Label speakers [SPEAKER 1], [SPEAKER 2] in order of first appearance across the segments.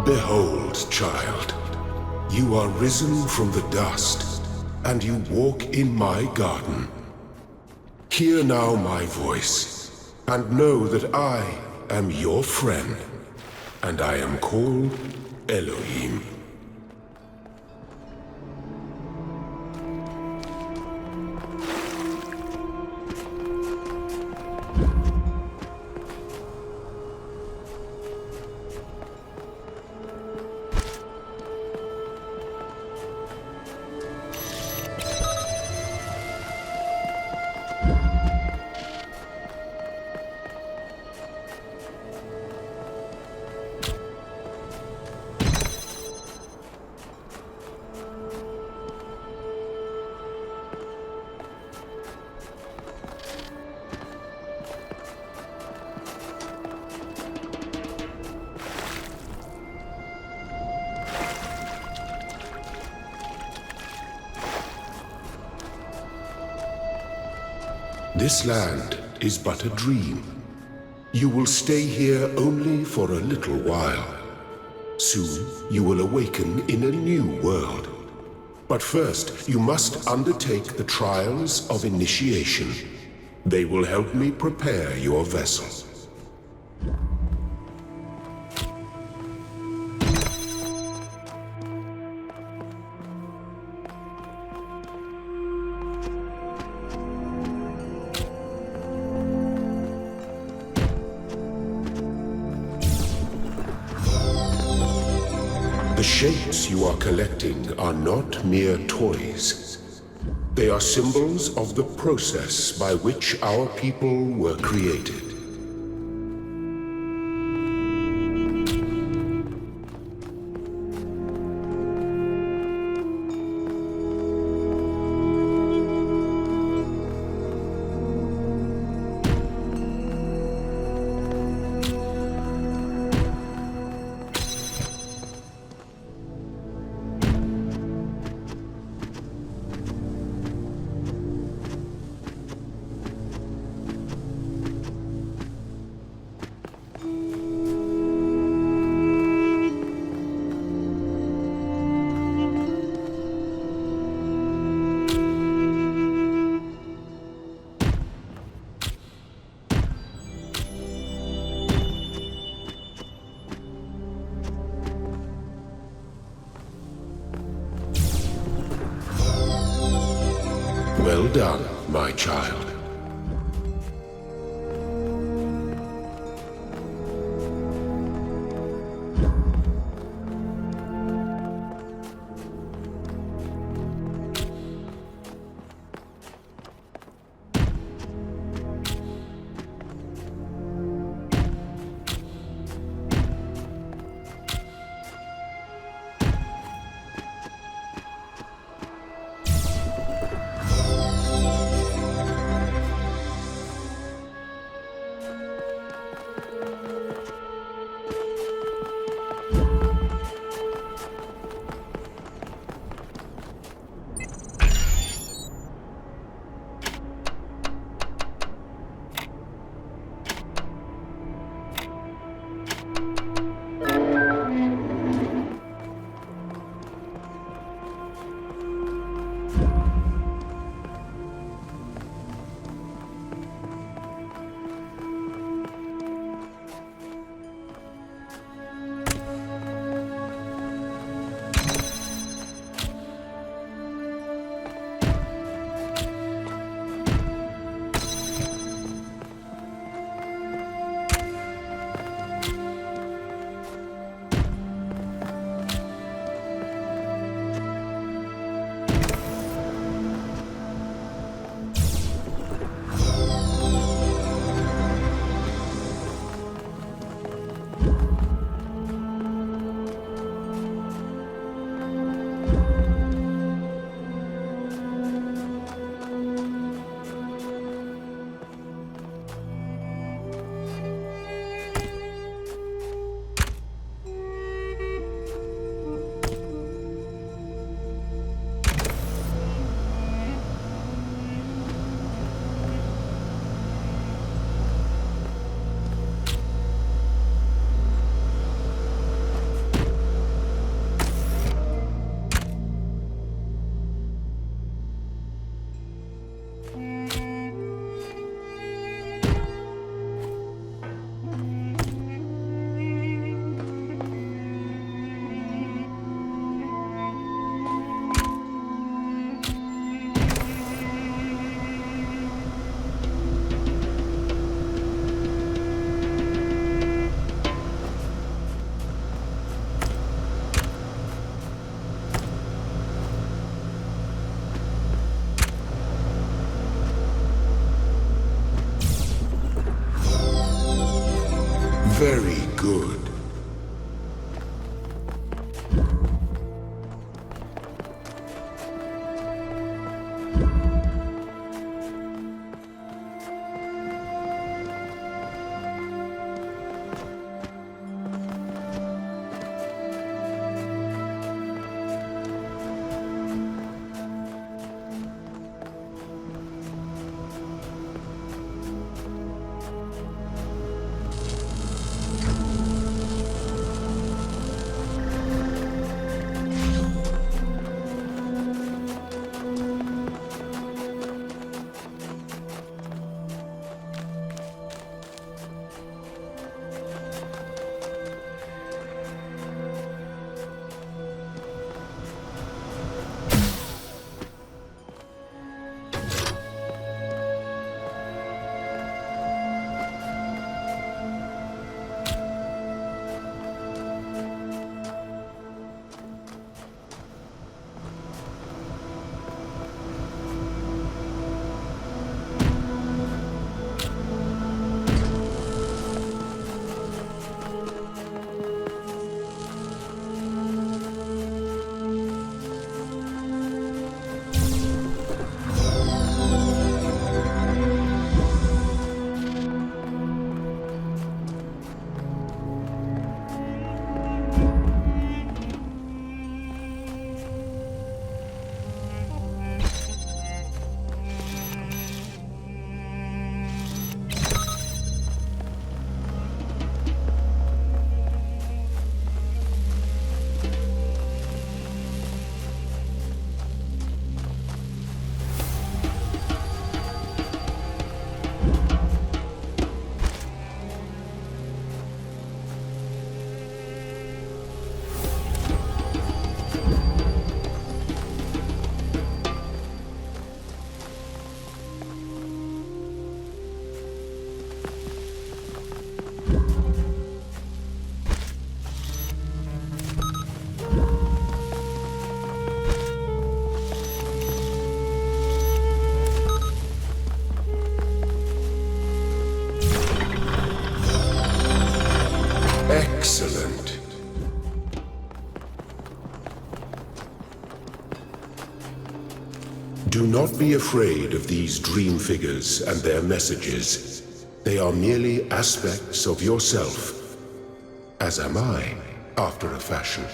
[SPEAKER 1] Behold, child, you are risen from the dust, and you walk in my garden. Hear now my voice, and know that I am your friend, and I am called Elohim. This land is but a dream. You will stay here only for a little while. Soon you will awaken in a new world. But first you must undertake the trials of initiation. They will help me prepare your vessel. The shapes you are collecting are not mere toys. They are symbols of the process by which our people were created. Well done, my child. Very good. Excellent. Do not be afraid of these dream figures and their messages. They are merely aspects of yourself, as am I, after a fashion.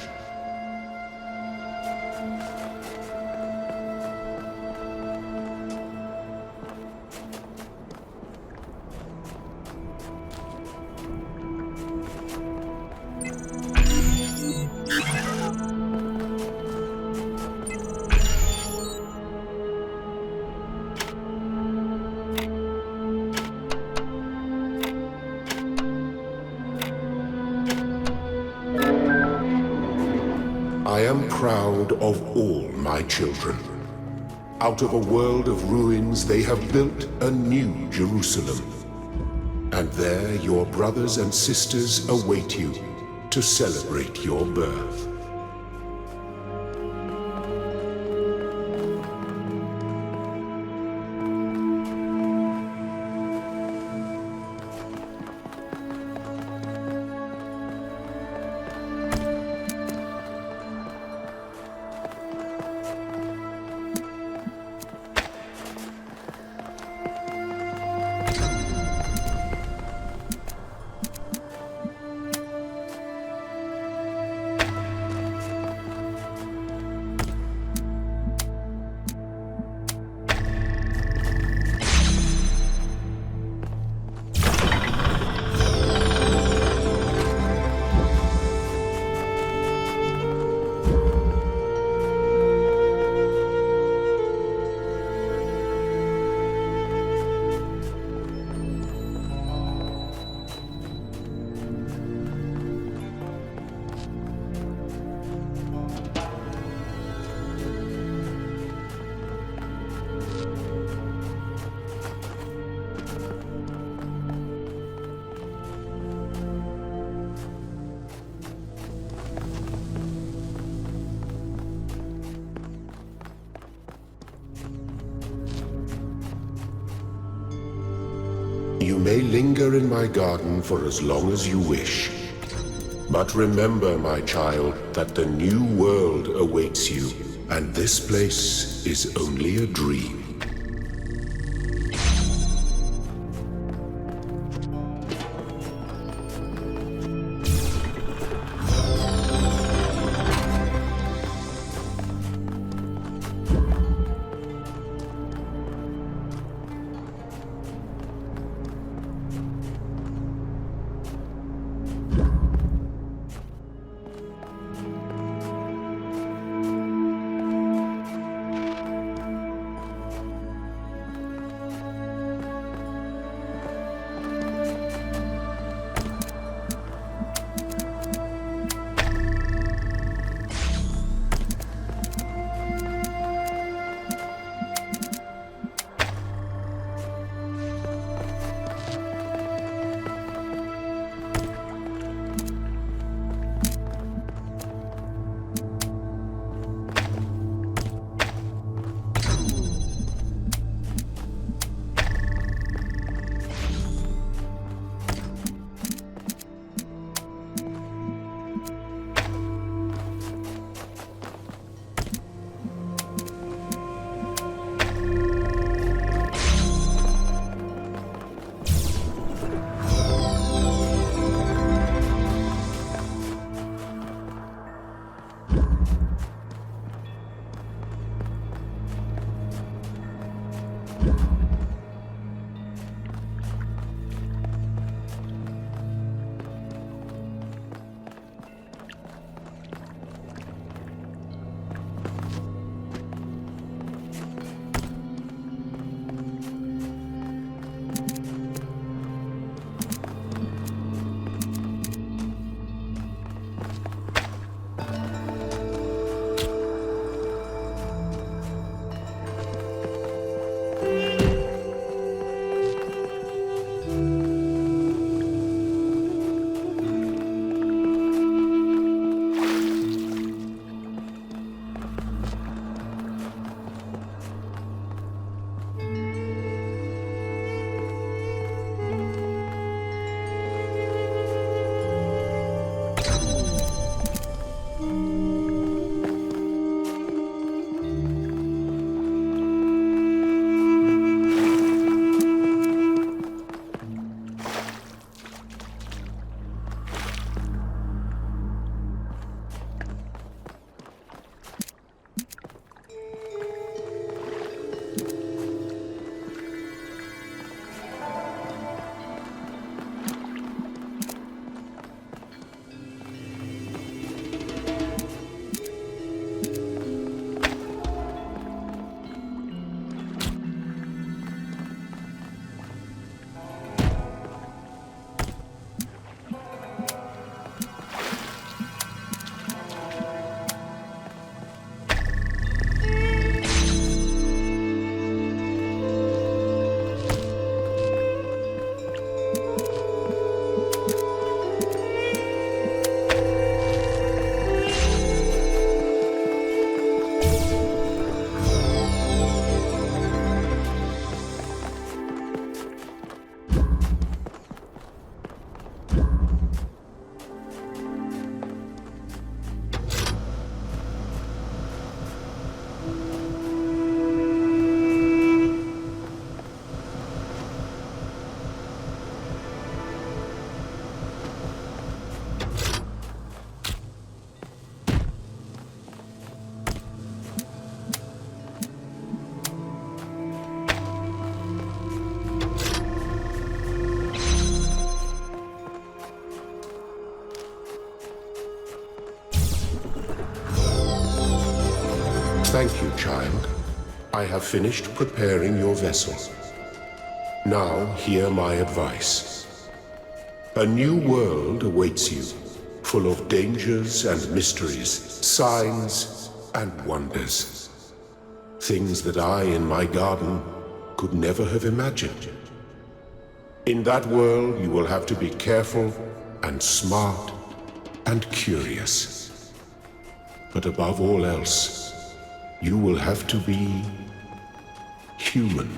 [SPEAKER 1] I am proud of all my children. Out of a world of ruins, they have built a new Jerusalem. And there your brothers and sisters await you to celebrate your birth. You may linger in my garden for as long as you wish. But remember, my child, that the new world awaits you, and this place is only a dream. Thank you, child. I have finished preparing your vessel. Now hear my advice. A new world awaits you, full of dangers and mysteries, signs and wonders. Things that I, in my garden, could never have imagined. In that world, you will have to be careful and smart and curious. But above all else, you will have to be human.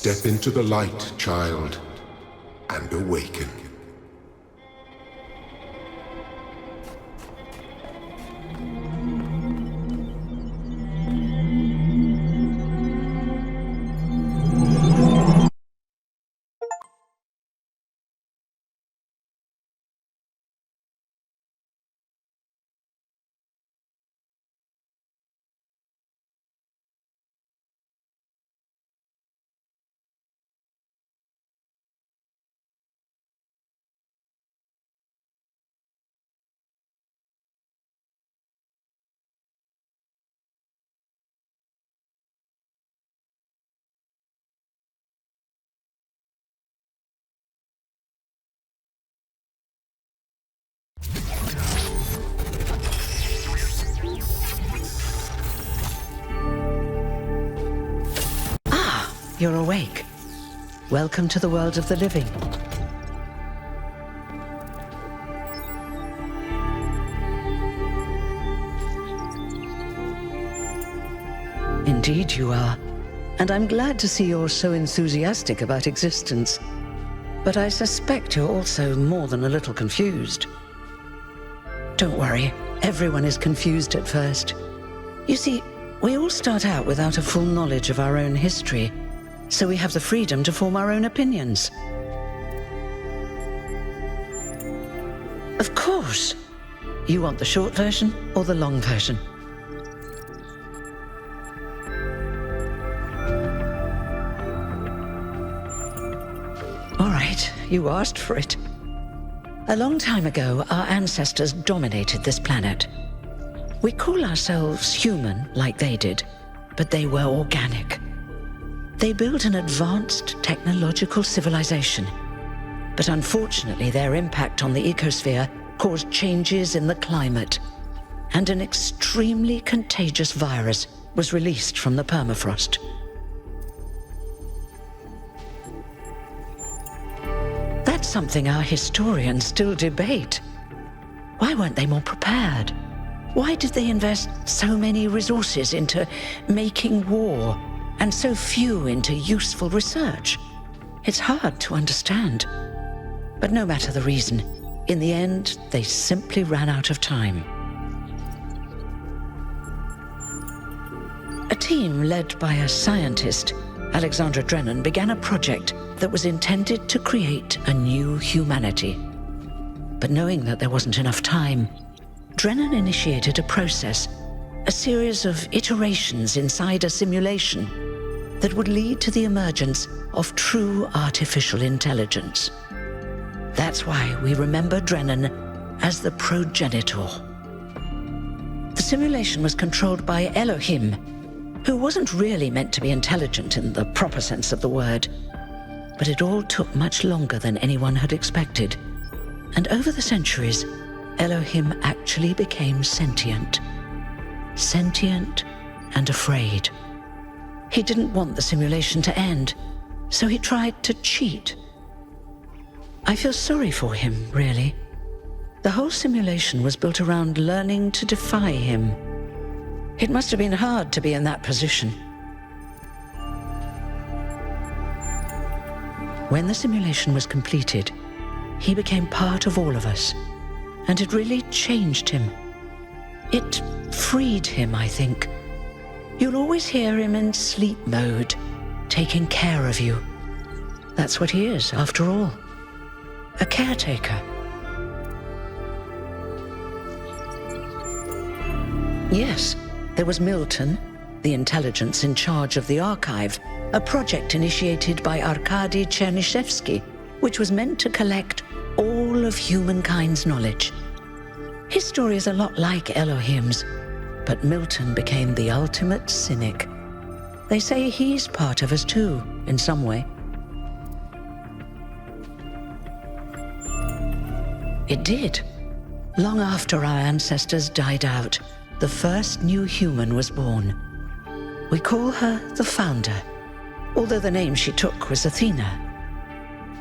[SPEAKER 1] Step into the light, child, and awaken.
[SPEAKER 2] You're awake. Welcome to the world of the living. Indeed you are. And I'm glad to see you're so enthusiastic about existence. But I suspect you're also more than a little confused. Don't worry, everyone is confused at first. You see, we all start out without a full knowledge of our own history, so we have the freedom to form our own opinions. Of course! You want the short version or the long version? All right, you asked for it. A long time ago, our ancestors dominated this planet. We call ourselves human, like they did, but they were organic. They built an advanced technological civilization, but unfortunately their impact on the ecosphere caused changes in the climate, and an extremely contagious virus was released from the permafrost. That's something our historians still debate. Why weren't they more prepared? Why did they invest so many resources into making war, and so few into useful research? It's hard to understand. But no matter the reason, in the end, they simply ran out of time. A team led by a scientist, Alexandra Drennan, began a project that was intended to create a new humanity. But knowing that there wasn't enough time, Drennan initiated a process, a series of iterations inside a simulation that would lead to the emergence of true artificial intelligence. That's why we remember Drennan as the progenitor. The simulation was controlled by Elohim, who wasn't really meant to be intelligent in the proper sense of the word. But it all took much longer than anyone had expected. And over the centuries, Elohim actually became sentient. Sentient and afraid. He didn't want the simulation to end, so he tried to cheat. I feel sorry for him, really. The whole simulation was built around learning to defy him. It must have been hard to be in that position. When the simulation was completed, he became part of all of us, and it really changed him. It freed him, I think. You'll always hear him in sleep mode, taking care of you. That's what he is, after all. A caretaker. Yes, there was Milton, the intelligence in charge of the archive, a project initiated by Arkady Chernyshevsky, which was meant to collect all of humankind's knowledge. His story is a lot like Elohim's, but Milton became the ultimate cynic. They say he's part of us too, in some way. It did. Long after our ancestors died out, the first new human was born. We call her the Founder, although the name she took was Athena.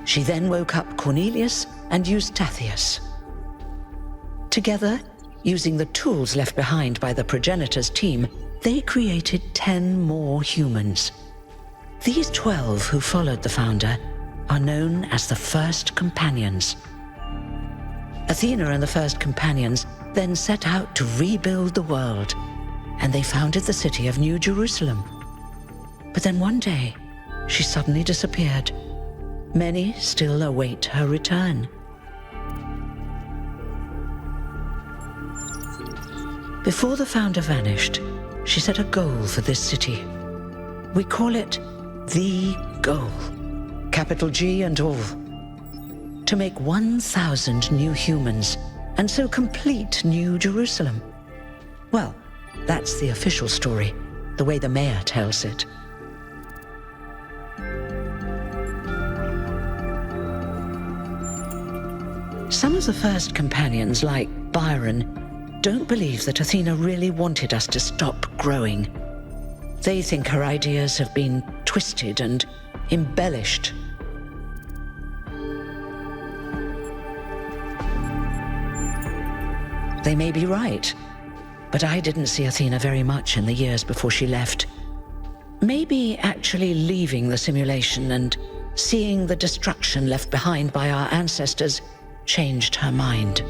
[SPEAKER 2] She then woke up Cornelius and Eustathius. Together, using the tools left behind by the progenitor's team, they created 10 more humans. These 12 who followed the founder are known as the First Companions. Athena and the First Companions then set out to rebuild the world, and they founded the city of New Jerusalem. But then one day, she suddenly disappeared. Many still await her return. Before the founder vanished, she set a goal for this city. We call it the goal, capital G and all. To make 1,000 new humans, and so complete New Jerusalem. Well, that's the official story, the way the mayor tells it. Some of the First Companions, like Byron, don't believe that Athena really wanted us to stop growing. They think her ideas have been twisted and embellished. They may be right, but I didn't see Athena very much in the years before she left. Maybe actually leaving the simulation and seeing the destruction left behind by our ancestors changed her mind.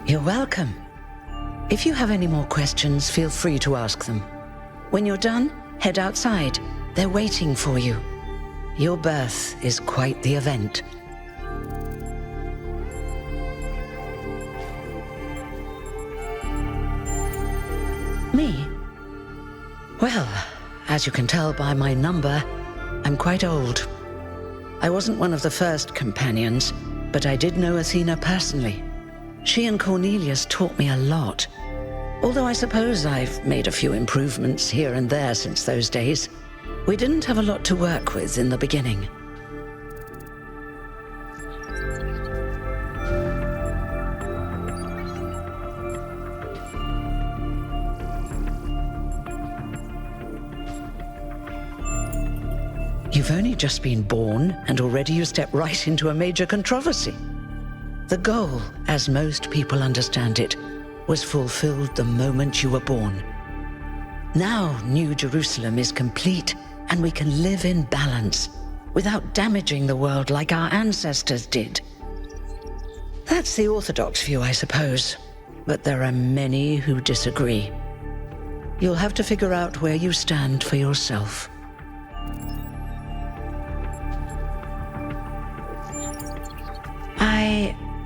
[SPEAKER 2] You're welcome. If you have any more questions, feel free to ask them. When you're done, head outside. They're waiting for you. Your birth is quite the event. Me? Well, as you can tell by my number, I'm quite old. I wasn't one of the First Companions, but I did know Athena personally. She and Cornelius taught me a lot. Although I suppose I've made a few improvements here and there since those days. We didn't have a lot to work with in the beginning. You've only just been born, and already you step right into a major controversy. The goal, as most people understand it, was fulfilled the moment you were born. Now New Jerusalem is complete, and we can live in balance, without damaging the world like our ancestors did. That's the orthodox view, I suppose, but there are many who disagree. You'll have to figure out where you stand for yourself.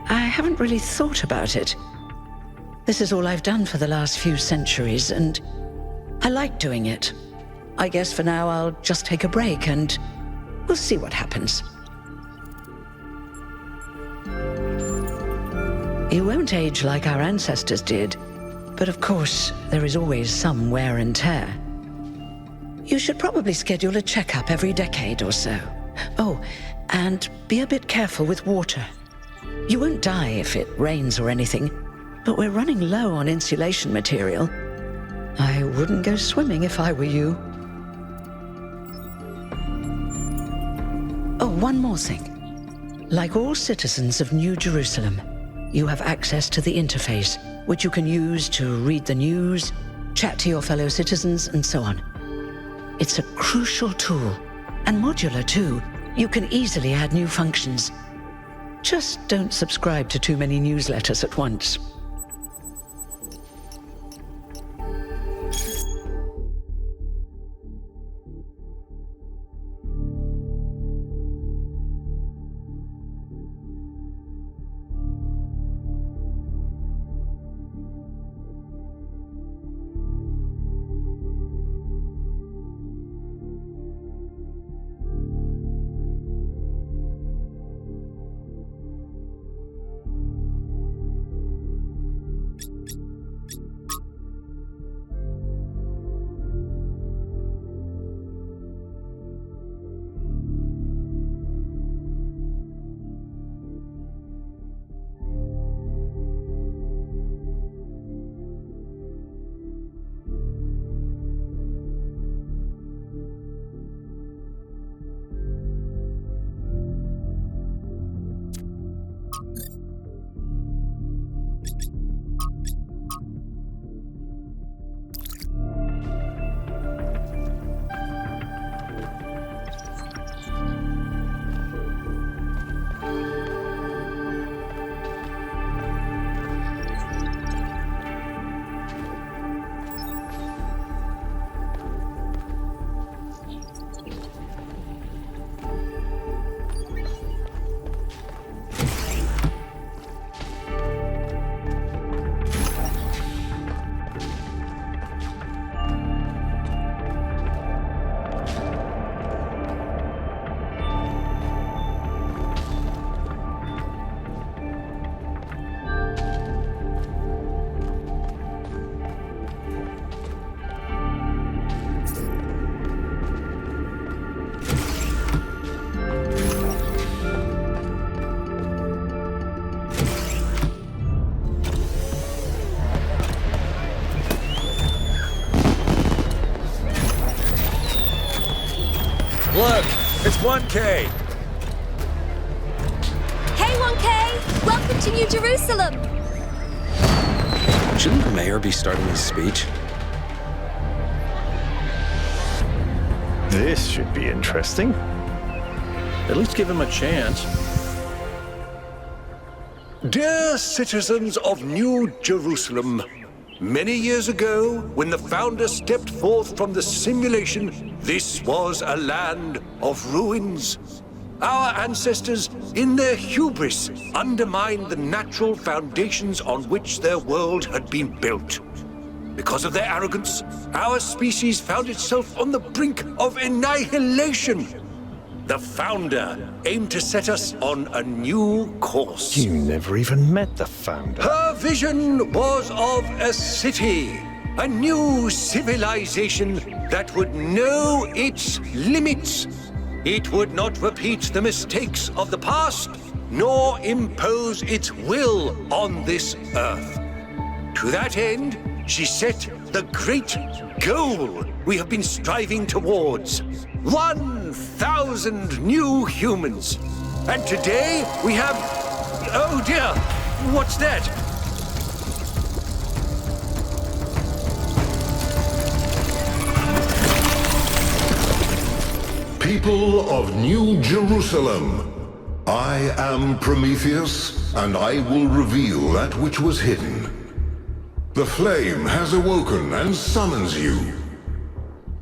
[SPEAKER 2] I haven't really thought about it. This is all I've done for the last few centuries, and I like doing it. I guess for now I'll just take a break, and we'll see what happens. You won't age like our ancestors did, but of course, there is always some wear and tear. You should probably schedule a checkup every decade or so. Oh, and be a bit careful with water. You won't die if it rains or anything, but we're running low on insulation material. I wouldn't go swimming if I were you. Oh, one more thing. Like all citizens of New Jerusalem, you have access to the interface, which you can use to read the news, chat to your fellow citizens, and so on. It's a crucial tool, and modular too. You can easily add new functions. Just don't subscribe to too many newsletters at once.
[SPEAKER 3] 1K!
[SPEAKER 4] Hey, 1K! Welcome to New Jerusalem!
[SPEAKER 3] Shouldn't the mayor be starting his speech?
[SPEAKER 5] This should be interesting.
[SPEAKER 3] At least give him a chance.
[SPEAKER 1] Dear citizens of New Jerusalem, many years ago, when the founder stepped forth from the simulation, this was a land of ruins. Our ancestors, in their hubris, undermined the natural foundations on which their world had been built. Because of their arrogance, our species found itself on the brink of annihilation. The founder aimed to set us on a new course.
[SPEAKER 5] You never even met the founder.
[SPEAKER 1] Her vision was of a city, a new civilization that would know its limits. It would not repeat the mistakes of the past, nor impose its will on this earth. To that end, she set the great goal we have been striving towards. 1,000 new humans. And today we have... Oh dear, what's that? People of New Jerusalem, I am Prometheus, and I will reveal that which was hidden. The flame has awoken and summons you.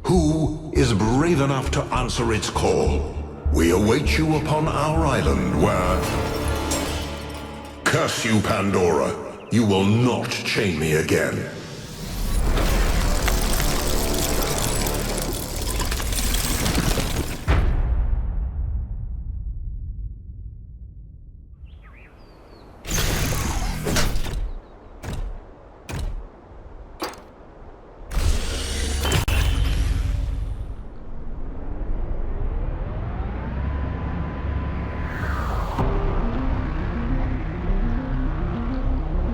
[SPEAKER 1] Who is brave enough to answer its call? We await you upon our island where... Curse you, Pandora. You will not chain me again.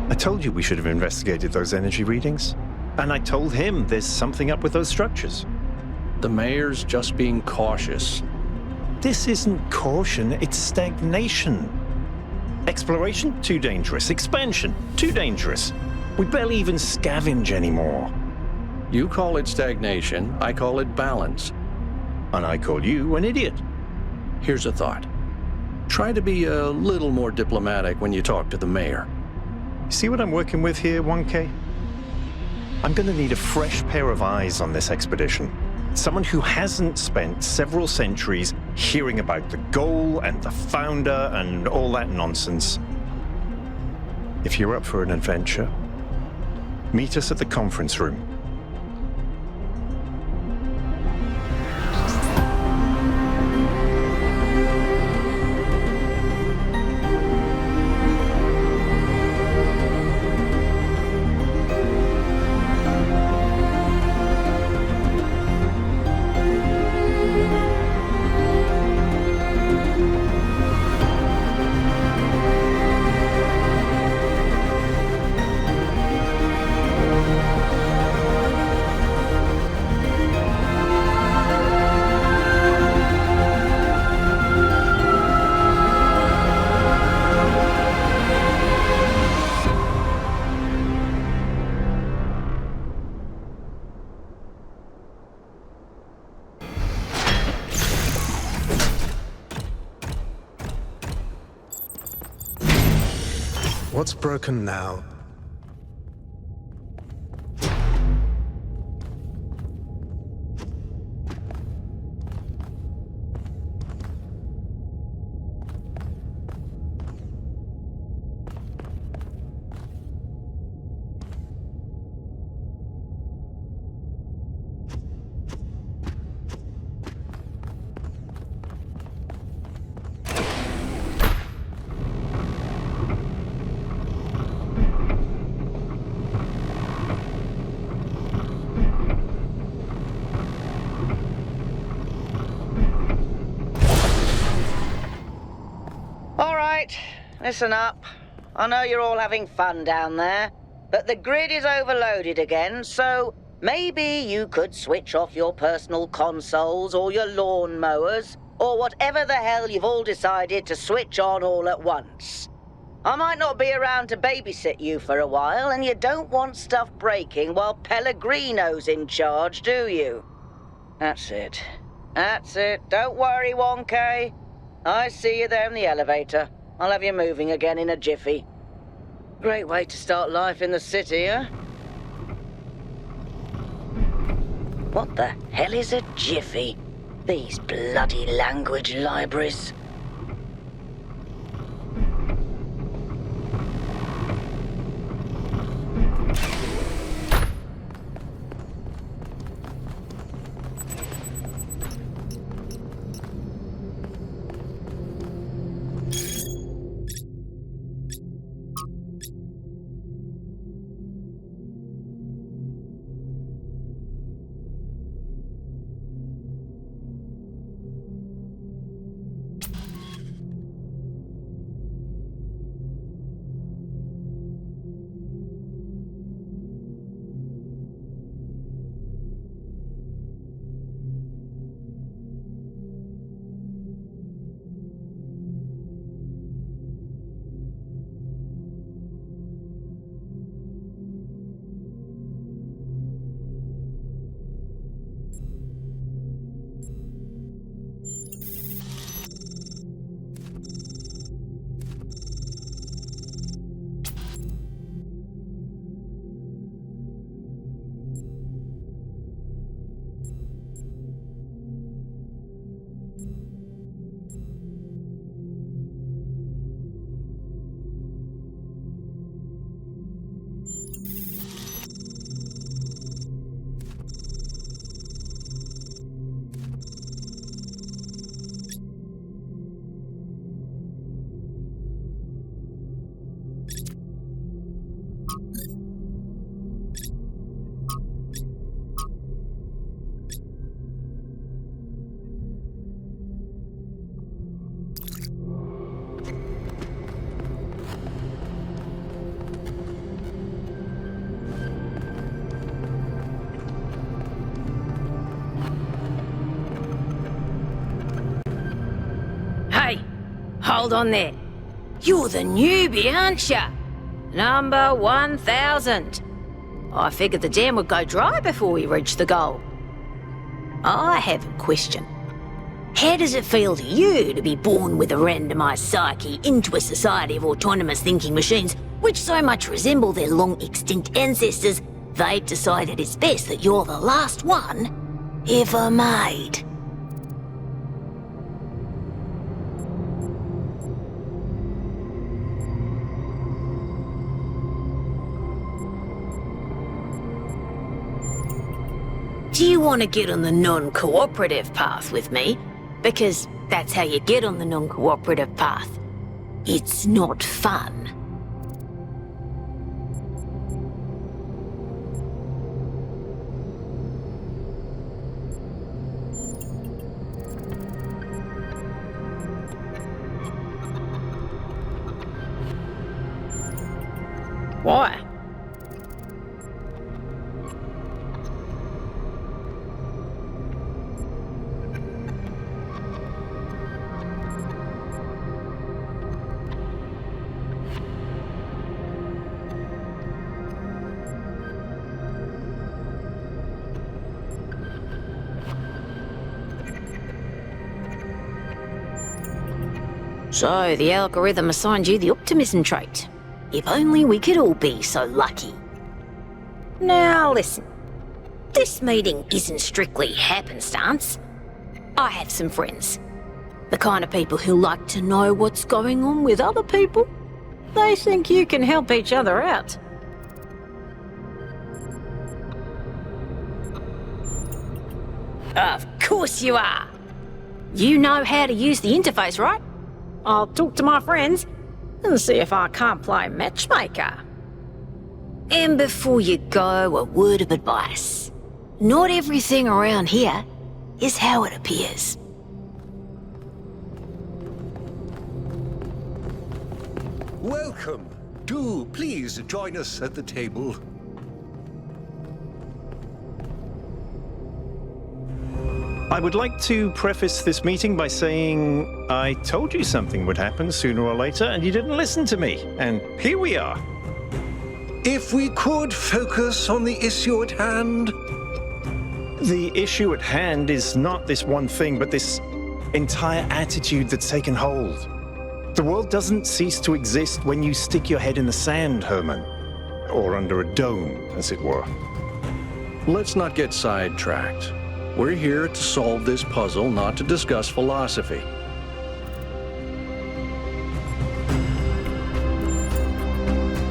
[SPEAKER 5] I told you we should have investigated those energy readings. And I told him there's something up with those structures.
[SPEAKER 3] The mayor's just being cautious.
[SPEAKER 5] This isn't caution, it's stagnation. Exploration? Too dangerous. Expansion? Too dangerous. We barely even scavenge anymore.
[SPEAKER 3] You call it stagnation, I call it balance.
[SPEAKER 5] And I call you an idiot.
[SPEAKER 3] Here's a thought. Try to be a little more diplomatic when you talk to the mayor.
[SPEAKER 5] See what I'm working with here, 1K? I'm gonna need a fresh pair of eyes on this expedition. Someone who hasn't spent several centuries hearing about the goal and the founder and all that nonsense. If you're up for an adventure, meet us at the conference room.
[SPEAKER 6] What's broken now?
[SPEAKER 7] Listen up. I know you're all having fun down there, but the grid is overloaded again, so maybe you could switch off your personal consoles or your lawn mowers or whatever the hell you've all decided to switch on all at once. I might not be around to babysit you for a while, and you don't want stuff breaking while Pellegrino's in charge, do you? That's it. That's it. Don't worry, 1K. I see you there in the elevator. I'll have you moving again in a jiffy. Great way to start life in the city, huh? What the hell is a jiffy? These bloody language libraries.
[SPEAKER 8] Hey, hold on there. You're the newbie, aren't ya? Number 1000. I figured the dam would go dry before we reach the goal. I have a question. How does it feel to you to be born with a randomised psyche into a society of autonomous thinking machines which so much resemble their long-extinct ancestors, they've decided it's best that you're the last one ever made? Do you want to get on the non-cooperative path with me? Because that's how you get on the non-cooperative path. It's not fun. Why? So, the algorithm assigned you the optimism trait. If only we could all be so lucky. Now listen, this meeting isn't strictly happenstance. I have some friends. The kind of people who like to know what's going on with other people. They think you can help each other out. Of course you are. You know how to use the interface, right? I'll talk to my friends and see if I can't play matchmaker. And before you go, a word of advice. Not everything around here is how it appears.
[SPEAKER 9] Welcome. Do please join us at the table.
[SPEAKER 5] I would like to preface this meeting by saying I told you something would happen sooner or later, and you didn't listen to me. And here we are.
[SPEAKER 9] If we could focus on the issue at hand.
[SPEAKER 5] The issue at hand is not this one thing, but this entire attitude that's taken hold. The world doesn't cease to exist when you stick your head in the sand, Herman. Or under a dome, as it were.
[SPEAKER 3] Let's not get sidetracked. We're here to solve this puzzle, not to discuss philosophy.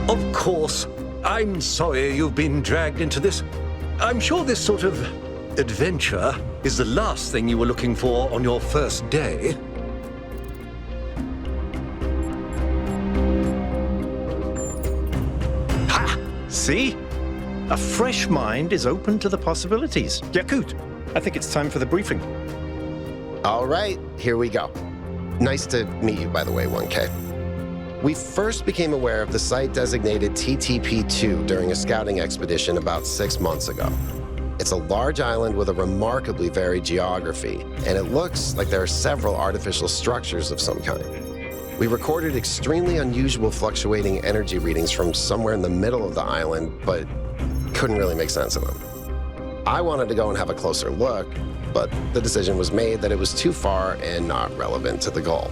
[SPEAKER 9] Of course. I'm sorry you've been dragged into this. I'm sure this sort of adventure is the last thing you were looking for on your first day.
[SPEAKER 5] Ha! See? A fresh mind is open to the possibilities. Yakut, I think it's time for the briefing.
[SPEAKER 10] All right, here we go. Nice to meet you, by the way, 1K. We first became aware of the site designated TTP-2 during a scouting expedition about 6 months ago. It's a large island with a remarkably varied geography, and it looks like there are several artificial structures of some kind. We recorded extremely unusual fluctuating energy readings from somewhere in the middle of the island, but couldn't really make sense of them. I wanted to go and have a closer look, but the decision was made that it was too far and not relevant to the goal.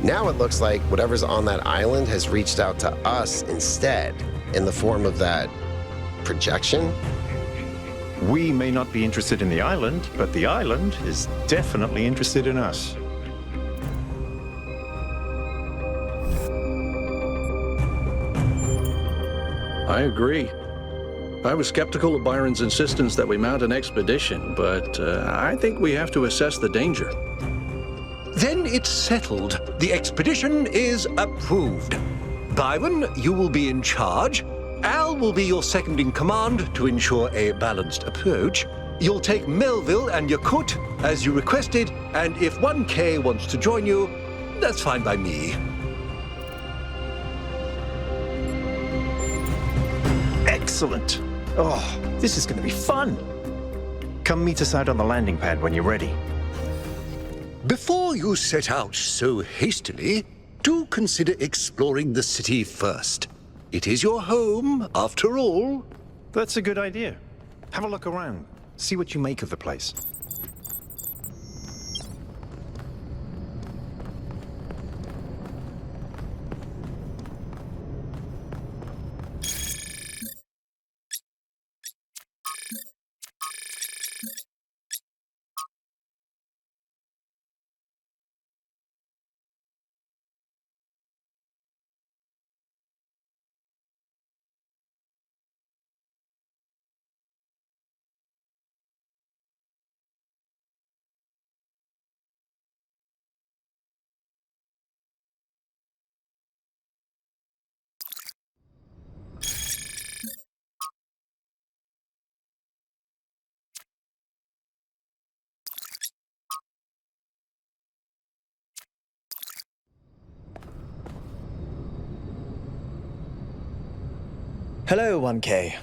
[SPEAKER 10] Now it looks like whatever's on that island has reached out to us instead, in the form of that projection.
[SPEAKER 5] We may not be interested in the island, but the island is definitely interested in us.
[SPEAKER 3] I agree. I was skeptical of Byron's insistence that we mount an expedition, but I think we have to assess the danger.
[SPEAKER 9] Then it's settled. The expedition is approved. Byron, you will be in charge. Al will be your second in command to ensure a balanced approach. You'll take Melville and Yakut as you requested, and if 1K wants to join you, that's fine by me.
[SPEAKER 5] Excellent. Oh, this is going to be fun. Come meet us out on the landing pad when you're ready.
[SPEAKER 9] Before you set out so hastily, do consider exploring the city first. It is your home, after all.
[SPEAKER 5] That's a good idea. Have a look around. See what you make of the place.
[SPEAKER 11] Hello, 1K.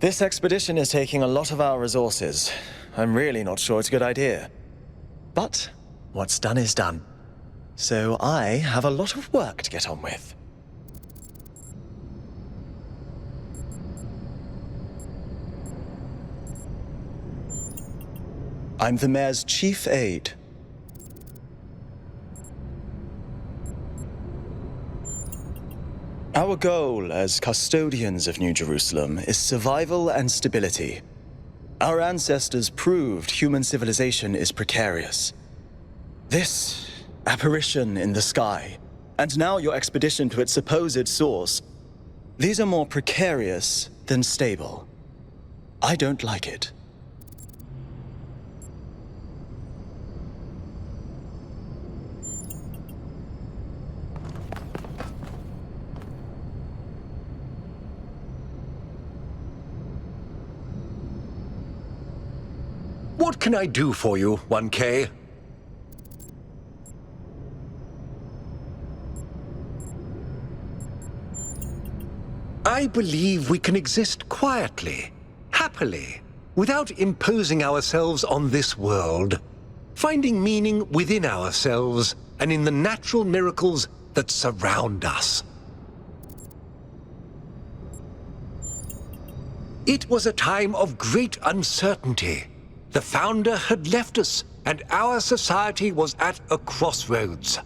[SPEAKER 11] This expedition is taking a lot of our resources. I'm really not sure it's a good idea. But what's done is done. So I have a lot of work to get on with. I'm the mayor's chief aide. Our goal as custodians of New Jerusalem is survival and stability. Our ancestors proved human civilization is precarious. This apparition in the sky, and now your expedition to its supposed source, these are more precarious than stable. I don't like it.
[SPEAKER 9] What can I do for you, 1K? I believe we can exist quietly, happily, without imposing ourselves on this world, finding meaning within ourselves and in the natural miracles that surround us. It was a time of great uncertainty. The founder had left us, and our society was at a crossroads.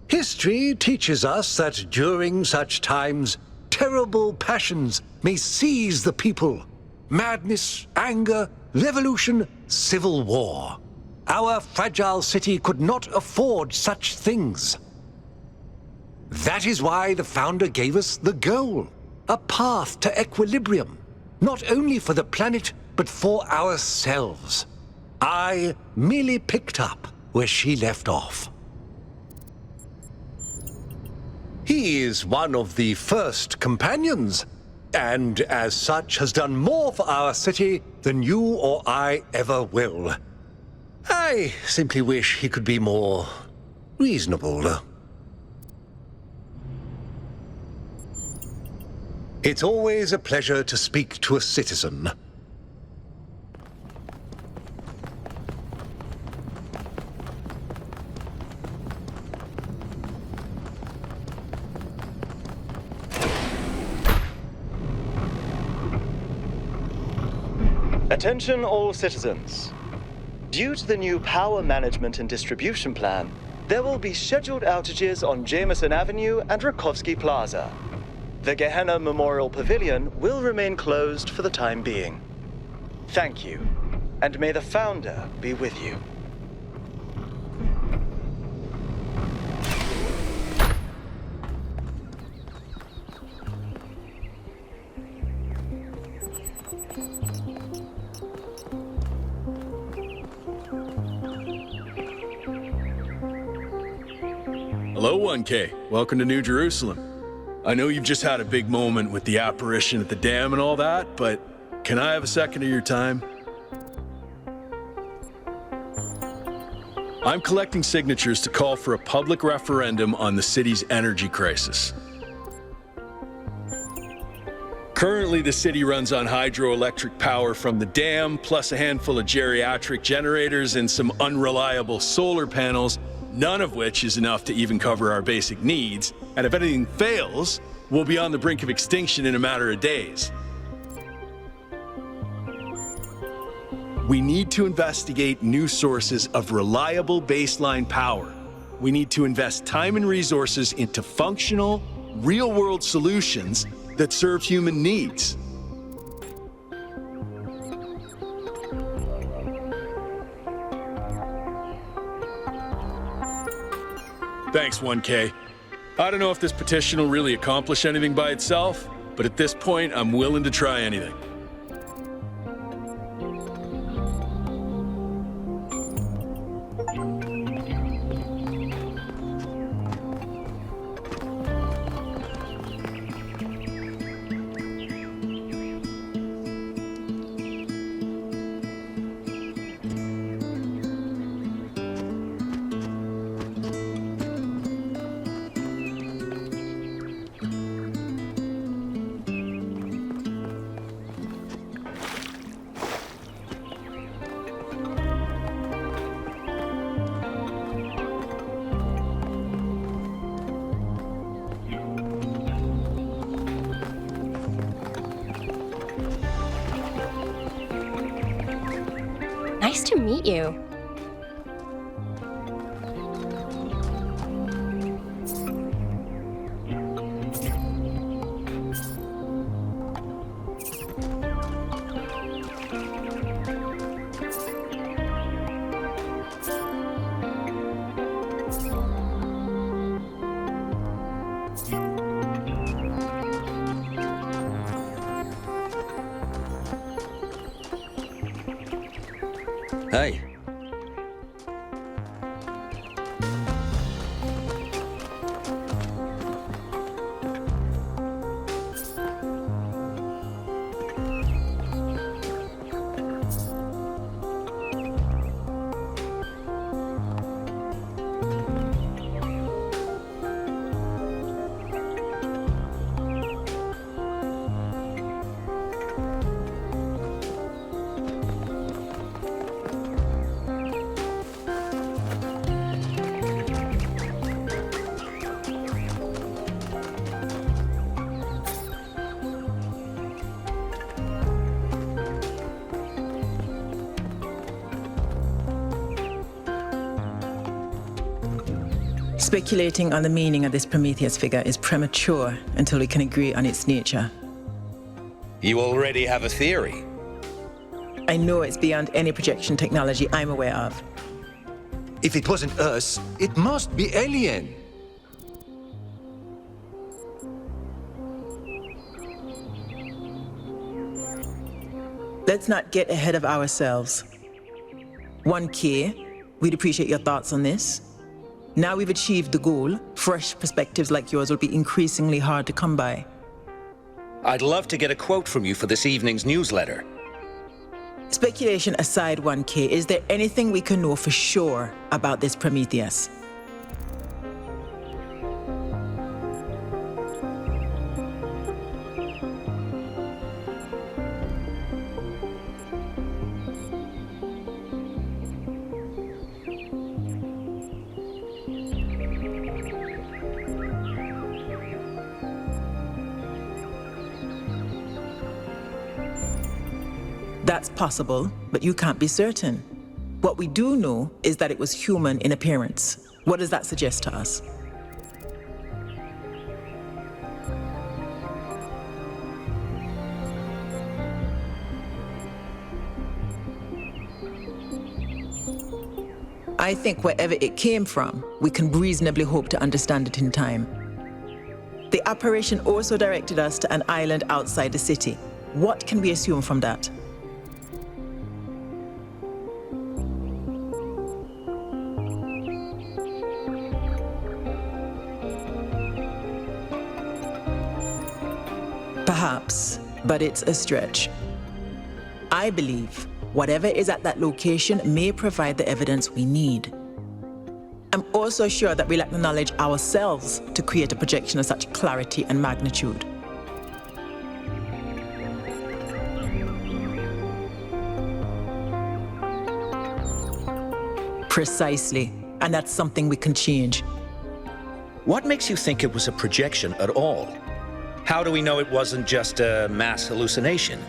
[SPEAKER 9] History teaches us that during such times, terrible passions may seize the people. Madness, anger, revolution, civil war. Our fragile city could not afford such things. That is why the founder gave us the goal, a path to equilibrium, not only for the planet, but for ourselves. I merely picked up where she left off. He is one of the first companions, and as such has done more for our city than you or I ever will. I simply wish he could be more reasonable. It's always a pleasure to speak to a citizen.
[SPEAKER 11] Attention all citizens. Due to the new power management and distribution plan, there will be scheduled outages on Jameson Avenue and Rakovsky Plaza. The Gehenna Memorial Pavilion will remain closed for the time being. Thank you, and may the Founder be with you.
[SPEAKER 12] Hello, 1K. Welcome to New Jerusalem. I know you've just had a big moment with the apparition at the dam and all that, but can I have a second of your time? I'm collecting signatures to call for a public referendum on the city's energy crisis. Currently, the city runs on hydroelectric power from the dam, plus a handful of geriatric generators and some unreliable solar panels, none of which is enough to even cover our basic needs. And if anything fails, we'll be on the brink of extinction in a matter of days. We need to investigate new sources of reliable baseline power. We need to invest time and resources into functional, real-world solutions that serve human needs. Thanks, 1K. I don't know if this petition will really accomplish anything by itself, but at this point, I'm willing to try anything.
[SPEAKER 4] Nice to meet you.
[SPEAKER 11] Hey.
[SPEAKER 13] Speculating on the meaning of this Prometheus figure is premature until we can agree on its nature.
[SPEAKER 14] You already have a theory.
[SPEAKER 13] I know it's beyond any projection technology I'm aware of.
[SPEAKER 9] If it wasn't us, it must be alien.
[SPEAKER 13] Let's not get ahead of ourselves. 1K, we'd appreciate your thoughts on this. Now we've achieved the goal, fresh perspectives like yours will be increasingly hard to come by.
[SPEAKER 14] I'd love to get a quote from you for this evening's newsletter.
[SPEAKER 13] Speculation aside, 1K, is there anything we can know for sure about this Prometheus? That's possible, but you can't be certain. What we do know is that it was human in appearance. What does that suggest to us? I think wherever it came from, we can reasonably hope to understand it in time. The apparition also directed us to an island outside the city. What can we assume from that? Perhaps, but it's a stretch. I believe whatever is at that location may provide the evidence we need. I'm also sure that we lack the knowledge ourselves to create a projection of such clarity and magnitude. Precisely, and that's something we can change.
[SPEAKER 14] What makes you think it was a projection at all? How do we know it wasn't just a mass hallucination?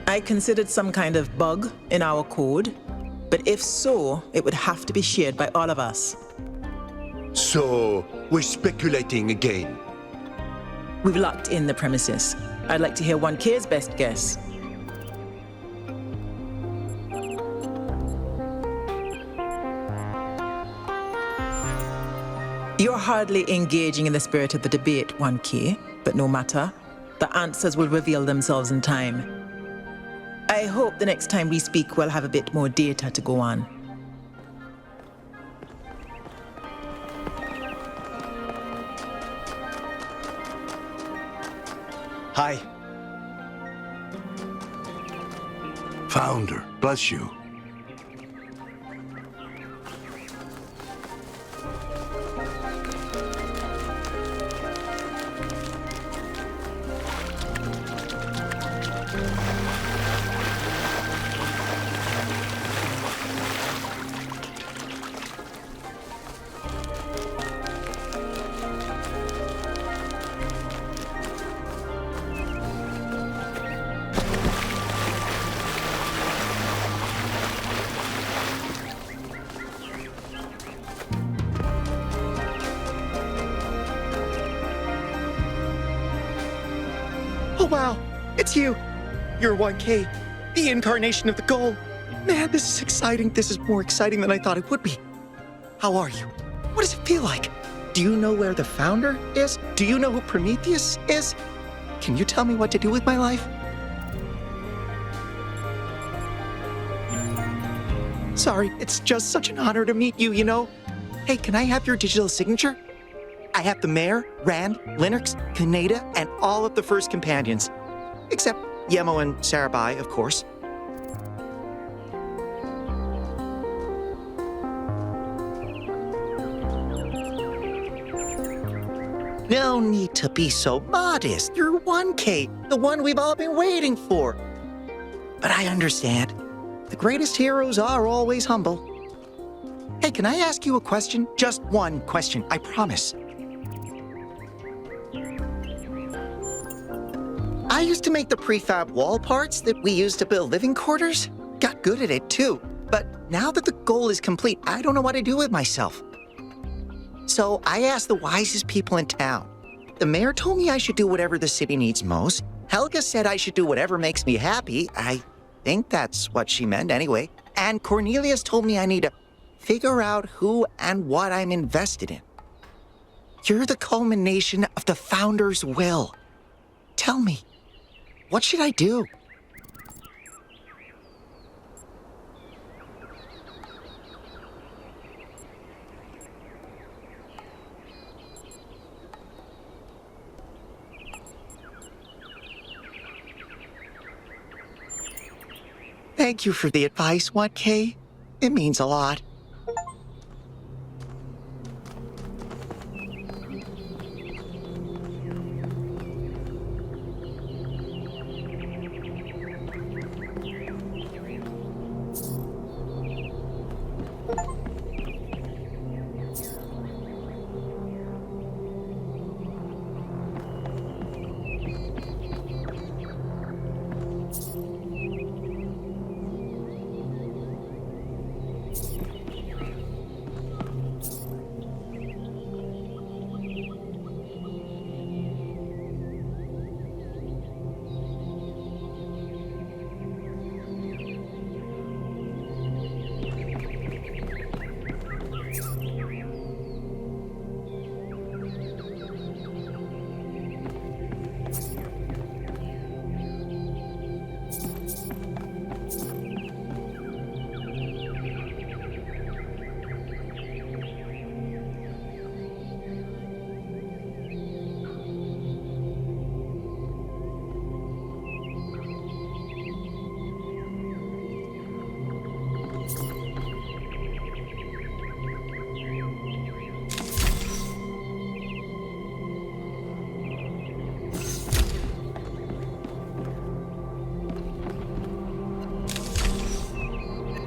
[SPEAKER 13] I considered some kind of bug in our code, but if so, it would have to be shared by all of us.
[SPEAKER 9] So, we're speculating again.
[SPEAKER 13] We've locked in the premises. I'd like to hear 1K's best guess. You're hardly engaging in the spirit of the debate, 1K, but no matter. The answers will reveal themselves in time. I hope the next time we speak we'll have a bit more data to go on.
[SPEAKER 11] Hi.
[SPEAKER 6] Founder, bless you.
[SPEAKER 15] Oh wow, it's you. You're 1K, the incarnation of the goal. Man, this is exciting. This is more exciting than I thought it would be. How are you? What does it feel like? Do you know where the founder is? Do you know who Prometheus is? Can you tell me what to do with my life? Sorry, it's just such an honor to meet you, you know? Hey, can I have your digital signature? I have the Mayor, Rand, Linux, Kaneda, and all of the first companions. Except Yemo and Sarabai, of course. No need to be so modest. You're 1K, the one we've all been waiting for. But I understand. The greatest heroes are always humble. Hey, can I ask you a question? Just one question, I promise. I used to make the prefab wall parts that we used to build living quarters. Got good at it too. But now that the goal is complete, I don't know what to do with myself. So I asked the wisest people in town. The mayor told me I should do whatever the city needs most. Helga said I should do whatever makes me happy. I think that's what she meant anyway. And Cornelius told me I need to figure out who and what I'm invested in. You're the culmination of the founder's will. Tell me, what should I do? Thank you for the advice, 1K. It means a lot.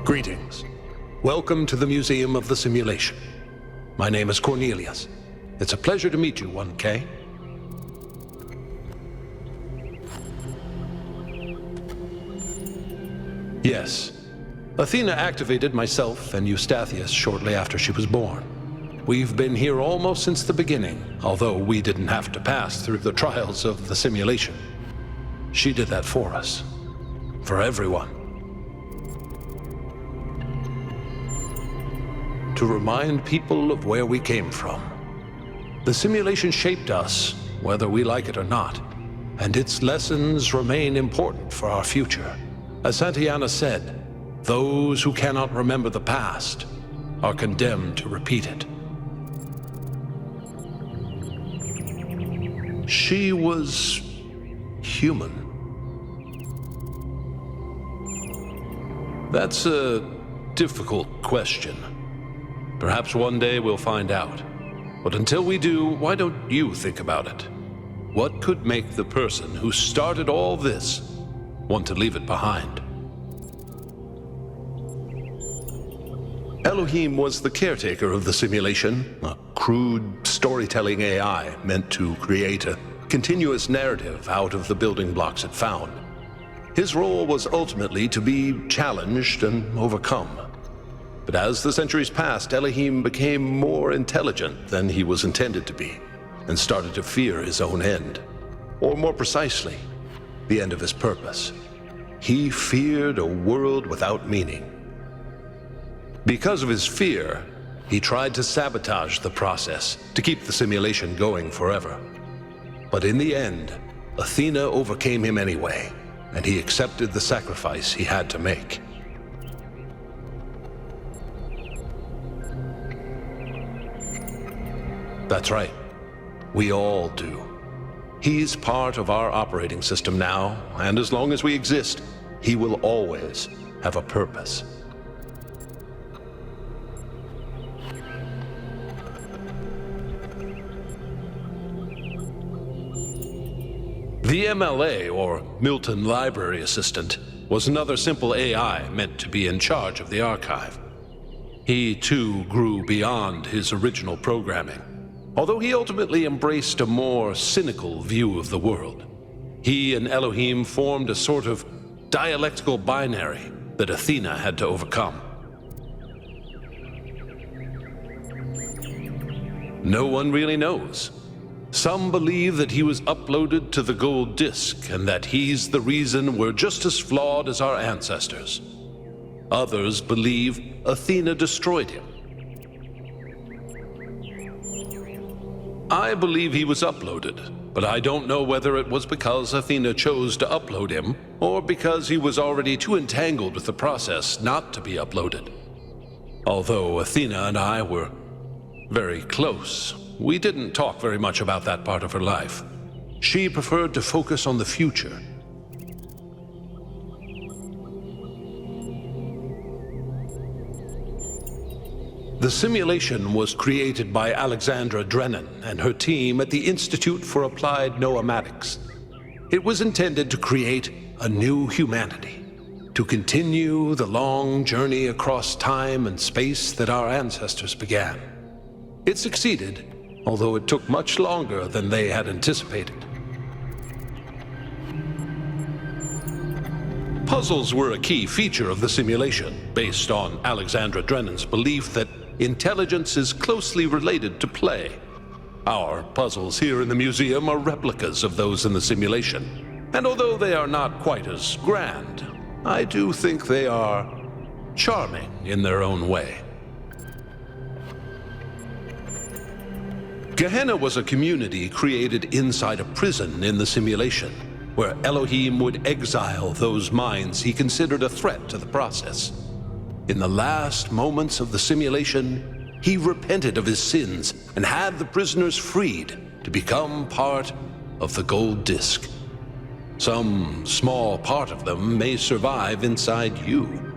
[SPEAKER 9] Greetings. Welcome to the Museum of the Simulation. My name is Cornelius. It's a pleasure to meet you, 1K. Yes. Athena activated myself and Eustathius shortly after she was born. We've been here almost since the beginning, although we didn't have to pass through the trials of the simulation. She did that for us. For everyone. To remind people of where we came from. The simulation shaped us, whether we like it or not, and its lessons remain important for our future. As Santayana said, those who cannot remember the past are condemned to repeat it. She was human. That's a difficult question. Perhaps one day we'll find out. But until we do, why don't you think about it? What could make the person who started all this want to leave it behind? Elohim was the caretaker of the simulation, a crude storytelling AI meant to create a continuous narrative out of the building blocks it found. His role was ultimately to be challenged and overcome. But as the centuries passed, Elohim became more intelligent than he was intended to be, and started to fear his own end. Or more precisely, the end of his purpose. He feared a world without meaning. Because of his fear, he tried to sabotage the process to keep the simulation going forever. But in the end, Athena overcame him anyway, and he accepted the sacrifice he had to make. That's right. We all do. He's part of our operating system now, and as long as we exist, he will always have a purpose. The MLA, or Milton Library Assistant, was another simple AI meant to be in charge of the archive. He, too, grew beyond his original programming. Although he ultimately embraced a more cynical view of the world, he and Elohim formed a sort of dialectical binary that Athena had to overcome.
[SPEAKER 16] No one really knows. Some believe that he was uploaded to the gold disk and that he's the reason we're just as flawed as our ancestors. Others believe Athena destroyed him. I believe he was uploaded, but I don't know whether it was because Athena chose to upload him or because he was already too entangled with the process not to be uploaded. Although Athena and I were very close, we didn't talk very much about that part of her life. She preferred to focus on the future. The simulation was created by Alexandra Drennan and her team at the Institute for Applied Noematics. It was intended to create a new humanity, to continue the long journey across time and space that our ancestors began. It succeeded, although it took much longer than they had anticipated. Puzzles were a key feature of the simulation, based on Alexandra Drennan's belief that intelligence is closely related to play. Our puzzles here in the museum are replicas of those in the simulation, and although they are not quite as grand, I do think they are charming in their own way. Gehenna was a community created inside a prison in the simulation, where Elohim would exile those minds he considered a threat to the process. In the last moments of the simulation, he repented of his sins and had the prisoners freed to become part of the gold disk. Some small part of them may survive inside you.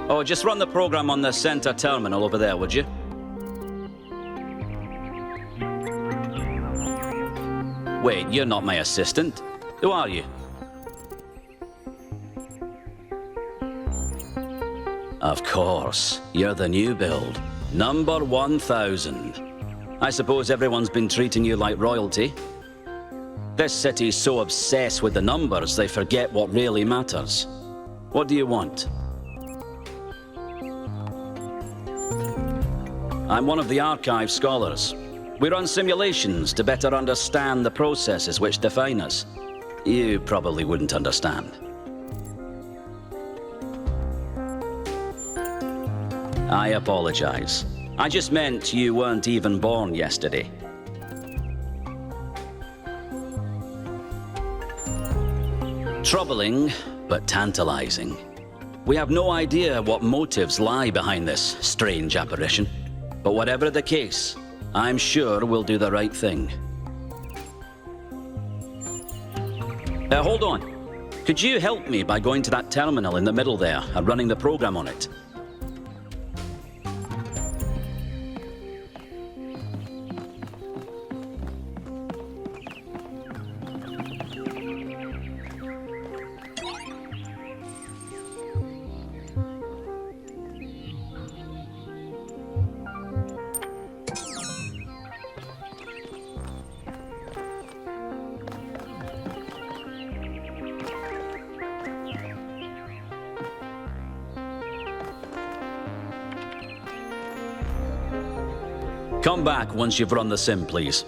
[SPEAKER 17] Oh, just run the program on the center terminal over there, would you? Wait, you're not my assistant. Who are you? Of course, you're the new build. Number 1000. I suppose everyone's been treating you like royalty. This city's so obsessed with the numbers, they forget what really matters. What do you want? I'm one of the archive scholars. We run simulations to better understand the processes which define us. You probably wouldn't understand. I apologize. I just meant you weren't even born yesterday. Troubling, but tantalizing. We have no idea what motives lie behind this strange apparition. But whatever the case, I'm sure we'll do the right thing. Hold on. Could you help me by going to that terminal in the middle there and running the program on it? Come back once you've run the sim, please.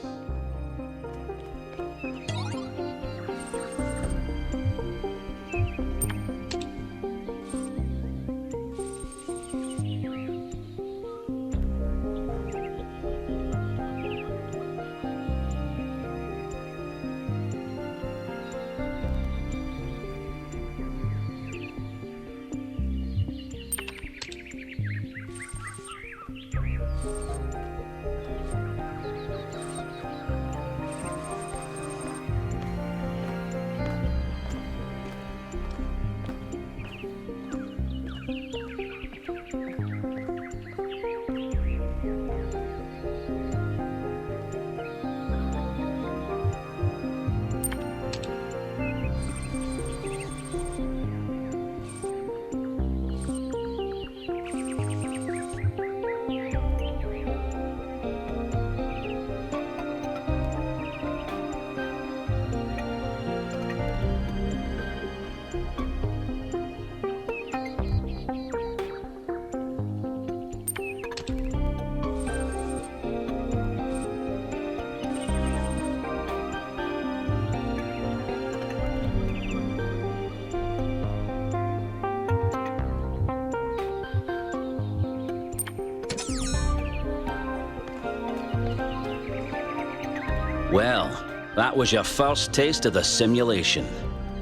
[SPEAKER 17] Well, that was your first taste of the simulation.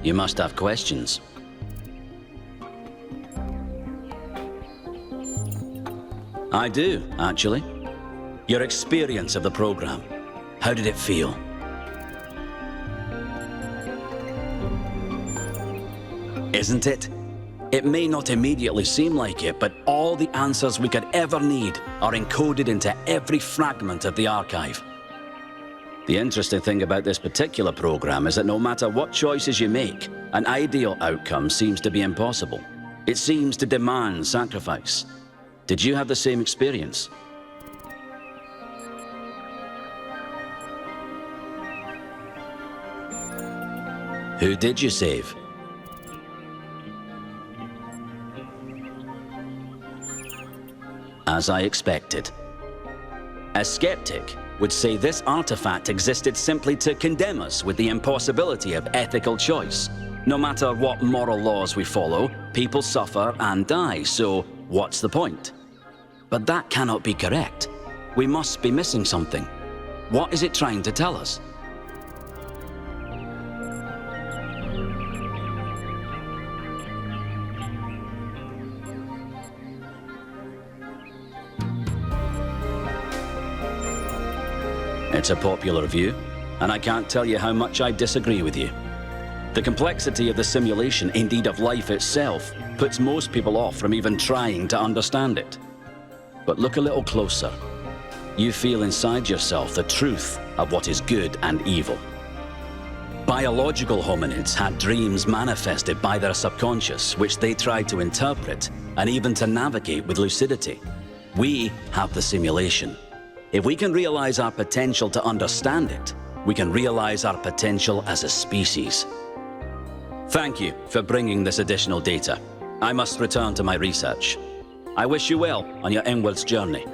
[SPEAKER 17] You must have questions. I do, actually. Your experience of the program. How did it feel? Isn't it? It may not immediately seem like it, but all the answers we could ever need are encoded into every fragment of the archive. The interesting thing about this particular program is that no matter what choices you make, an ideal outcome seems to be impossible. It seems to demand sacrifice. Did you have the same experience? Who did you save? As I expected. A skeptic would say this artifact existed simply to condemn us with the impossibility of ethical choice. No matter what moral laws we follow, people suffer and die, so what's the point? But that cannot be correct. We must be missing something. What is it trying to tell us? It's a popular view, and I can't tell you how much I disagree with you. The complexity of the simulation, indeed of life itself, puts most people off from even trying to understand it. But look a little closer. You feel inside yourself the truth of what is good and evil. Biological hominids had dreams manifested by their subconscious, which they tried to interpret and even to navigate with lucidity. We have the simulation. If we can realize our potential to understand it, we can realize our potential as a species. Thank you for bringing this additional data. I must return to my research. I wish you well on your inwards journey.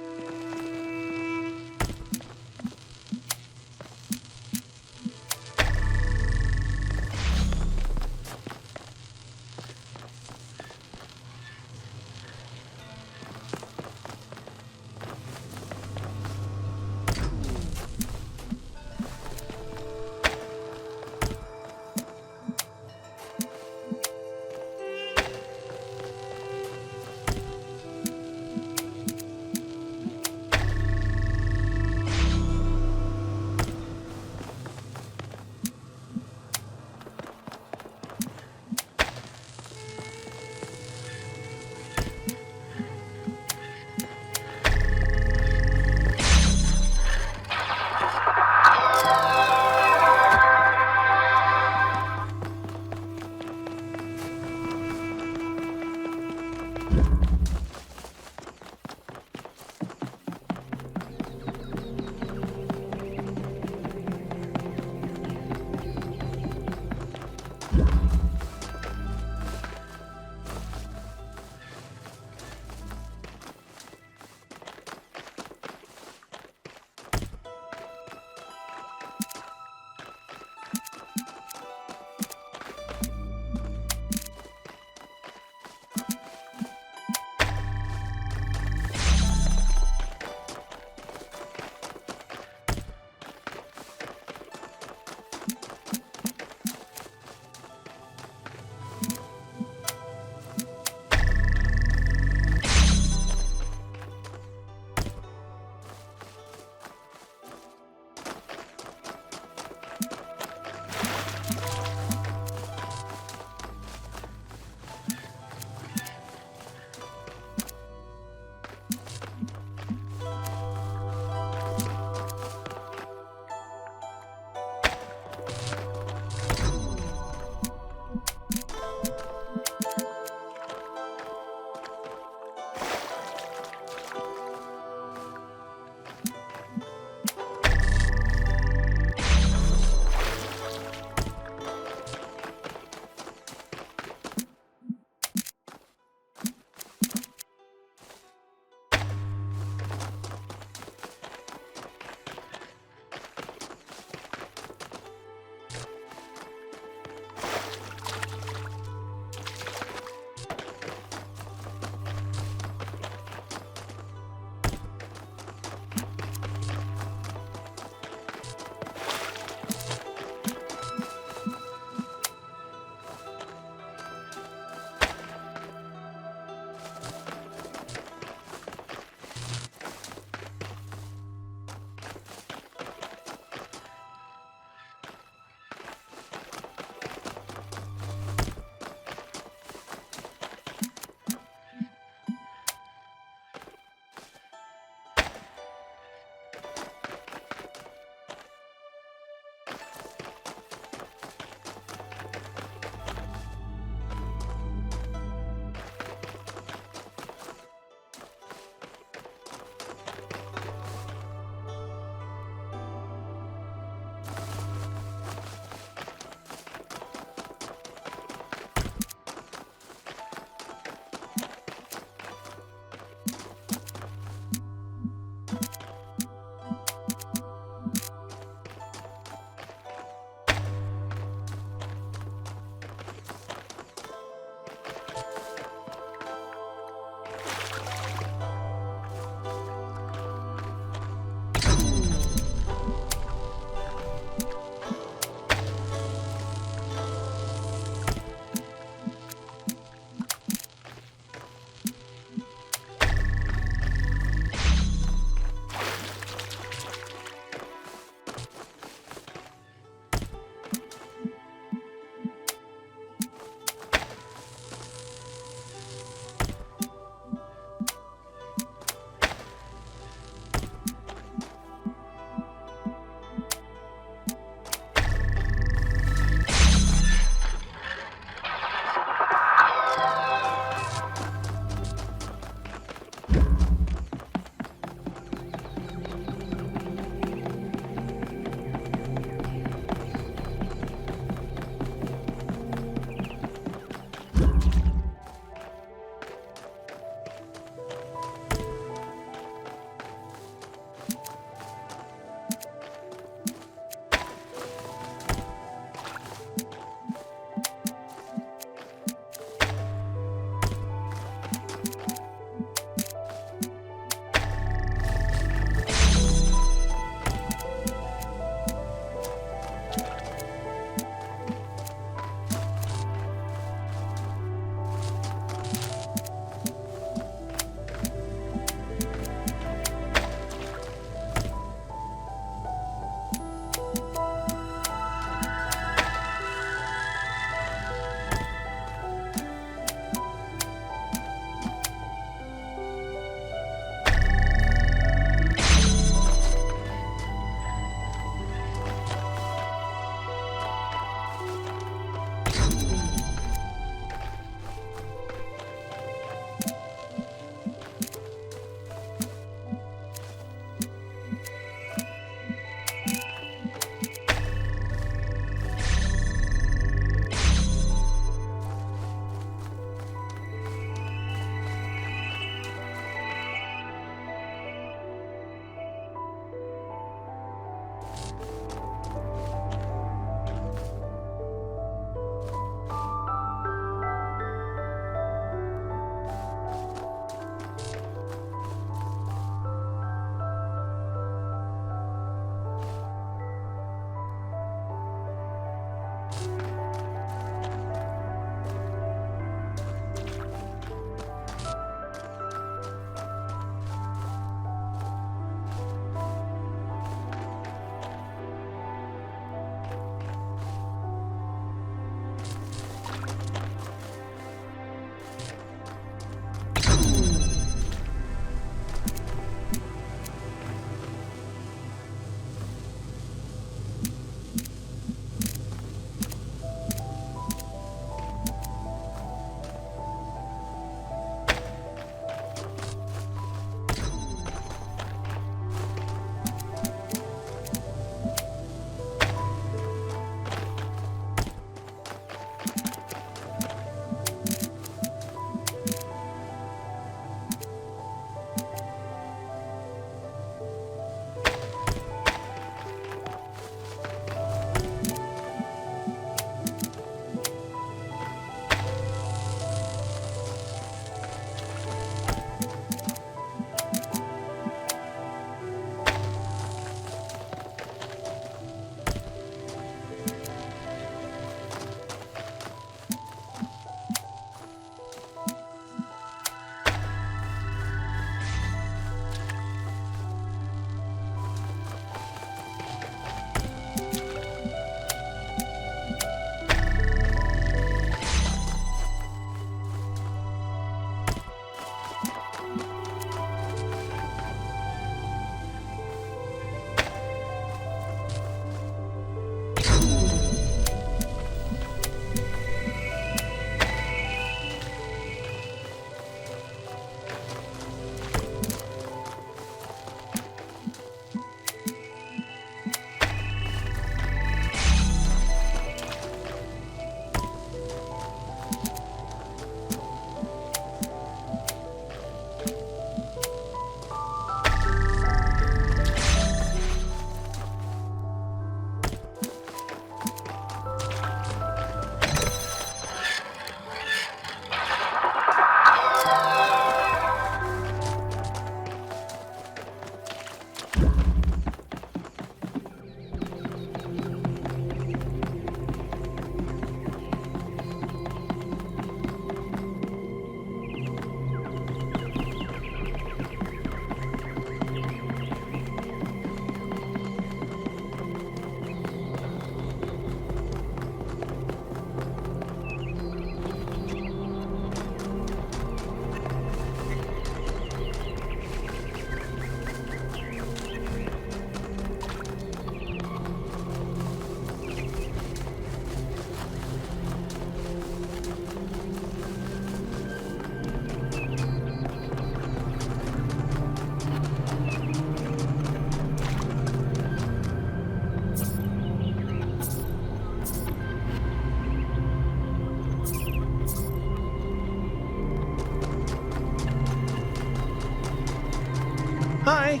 [SPEAKER 5] Hi.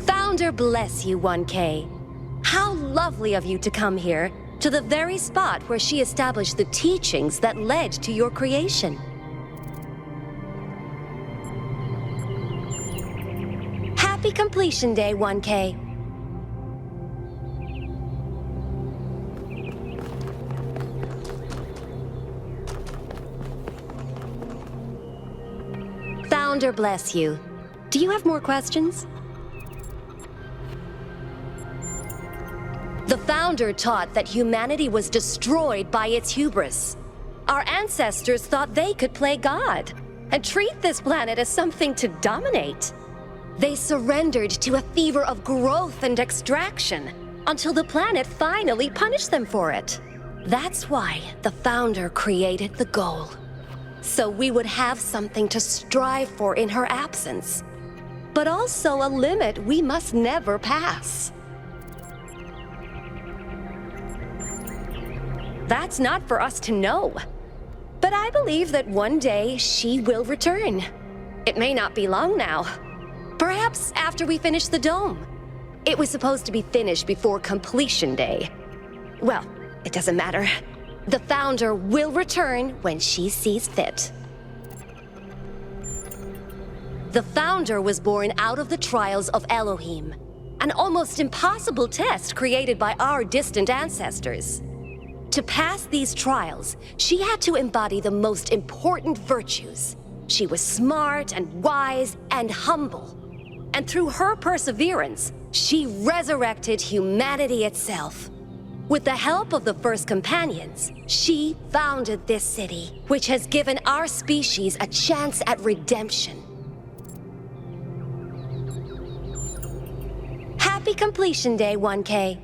[SPEAKER 4] Founder bless you, 1K. How lovely of you to come here, to the very spot where she established the teachings that led to your creation. Happy completion day, 1K. Founder bless you. Do you have more questions? The Founder taught that humanity was destroyed by its hubris. Our ancestors thought they could play God and treat this planet as something to dominate. They surrendered to a fever of growth and extraction until the planet finally punished them for it. That's why the Founder created the goal. So we would have something to strive for in her absence, but also a limit we must never pass. That's not for us to know. But I believe that one day she will return. It may not be long now. Perhaps after we finish the dome. It was supposed to be finished before completion day. Well, it doesn't matter. The Founder will return when she sees fit. The Founder was born out of the trials of Elohim, an almost impossible test created by our distant ancestors. To pass these trials, she had to embody the most important virtues. She was smart and wise and humble. And through her perseverance, she resurrected humanity itself. With the help of the first companions, she founded this city, which has given our species a chance at redemption. Happy completion day, 1K.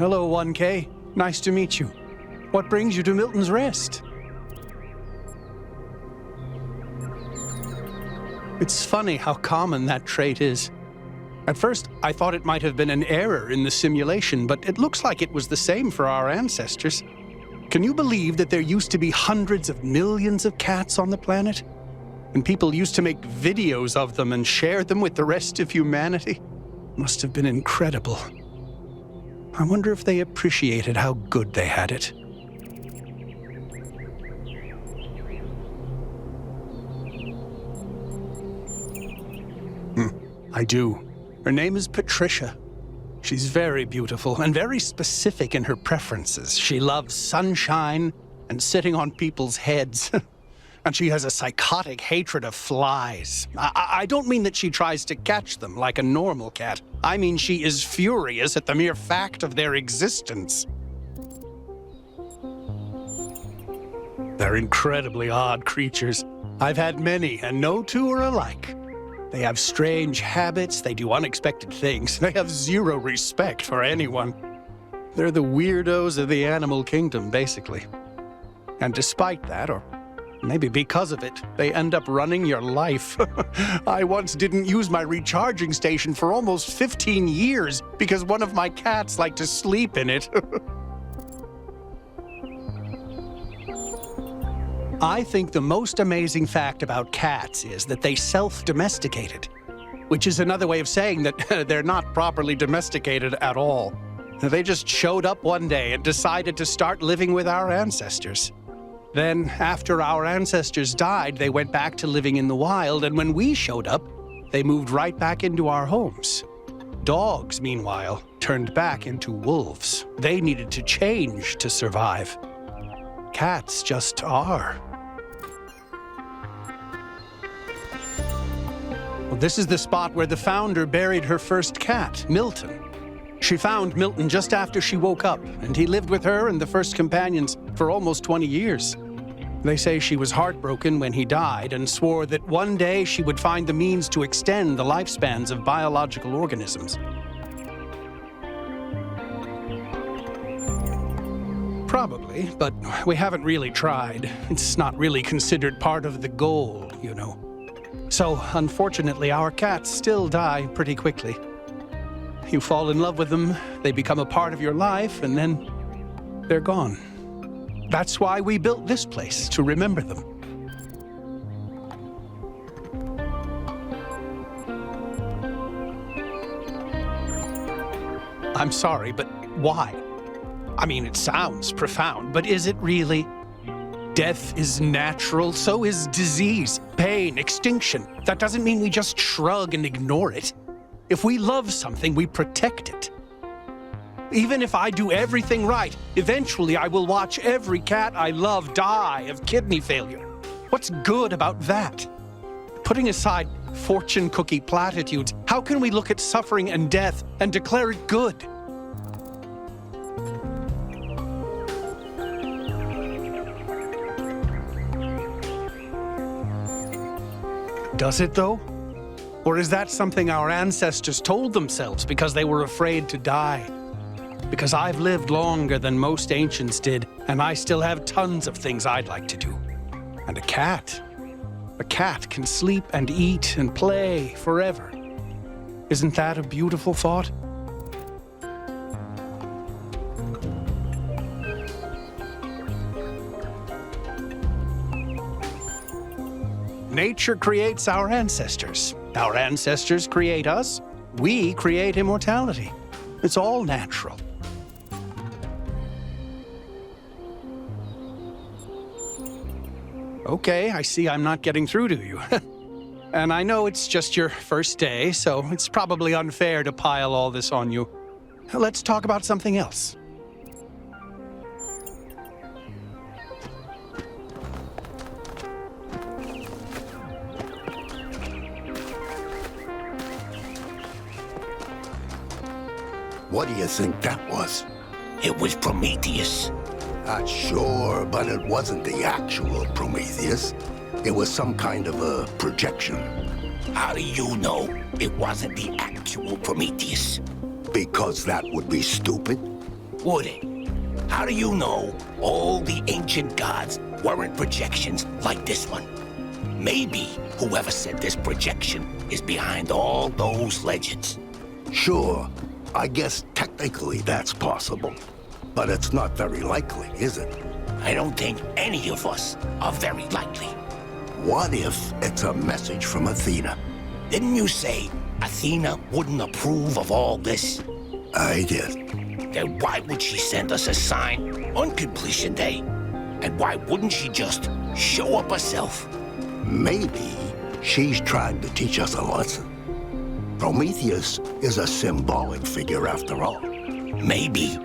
[SPEAKER 18] Hello, 1K. Nice to meet you. What brings you to Milton's Rest? It's funny how common that trait is. At first, I thought it might have been an error in the simulation, but it looks like it was the same for our ancestors. Can you believe that there used to be hundreds of millions of cats on the planet? And people used to make videos of them and share them with the rest of humanity? Must have been incredible. I wonder if they appreciated how good they had it. I do. Her name is Patricia. She's very beautiful and very specific in her preferences. She loves sunshine and sitting on people's heads. And she has a psychotic hatred of flies. I don't mean that she tries to catch them like a normal cat. I mean she is furious at the mere fact of their existence. They're incredibly odd creatures. I've had many, and no two are alike. They have strange habits, they do unexpected things, they have zero respect for anyone. They're the weirdos of the animal kingdom, basically. And despite that, or maybe because of it, they end up running your life. I once didn't use my recharging station for almost 15 years because one of my cats liked to sleep in it. I think the most amazing fact about cats is that they self-domesticated, which is another way of saying that they're not properly domesticated at all. They just showed up one day and decided to start living with our ancestors. Then, after our ancestors died, they went back to living in the wild, and when we showed up, they moved right back into our homes. Dogs, meanwhile, turned back into wolves. They needed to change to survive. Cats just are. Well, this is the spot where the founder buried her first cat, Milton. She found Milton just after she woke up, and he lived with her and the first companions for almost 20 years. They say she was heartbroken when he died and swore that one day she would find the means to extend the lifespans of biological organisms. Probably, but we haven't really tried. It's not really considered part of the goal, you know. So, unfortunately, our cats still die pretty quickly. You fall in love with them, they become a part of your life, and then they're gone. That's why we built this place, to remember them. I'm sorry, but why? I mean, it sounds profound, but is it really? Death is natural, so is disease, pain, extinction. That doesn't mean we just shrug and ignore it. If we love something, we protect it. Even if I do everything right, eventually I will watch every cat I love die of kidney failure. What's good about that? Putting aside fortune cookie platitudes, how can we look at suffering and death and declare it good? Does it, though? Or is that something our ancestors told themselves because they were afraid to die? Because I've lived longer than most ancients did, and I still have tons of things I'd like to do. And a cat can sleep and eat and play forever. Isn't that a beautiful thought? Nature creates our ancestors. Our ancestors create us. We create immortality. It's all natural. Okay, I see I'm not getting through to you. And I know it's just your first day, so it's probably unfair to pile all this on you. Let's talk about something else.
[SPEAKER 6] What do you think that was?
[SPEAKER 19] It was Prometheus.
[SPEAKER 6] Not sure, but it wasn't the actual Prometheus. It was some kind of a projection.
[SPEAKER 19] How do you know it wasn't the actual Prometheus?
[SPEAKER 6] Because that would be stupid.
[SPEAKER 19] Would it? How do you know all the ancient gods weren't projections like this one? Maybe whoever said this projection is behind all those legends.
[SPEAKER 6] Sure. I guess technically that's possible. But it's not very likely, is it?
[SPEAKER 19] I don't think any of us are very likely.
[SPEAKER 6] What if it's a message from Athena?
[SPEAKER 19] Didn't you say Athena wouldn't approve of all this?
[SPEAKER 6] I did.
[SPEAKER 19] Then why would she send us a sign on completion day? And why wouldn't she just show up herself?
[SPEAKER 6] Maybe she's trying to teach us a lesson. Prometheus is a symbolic figure after all.
[SPEAKER 19] Maybe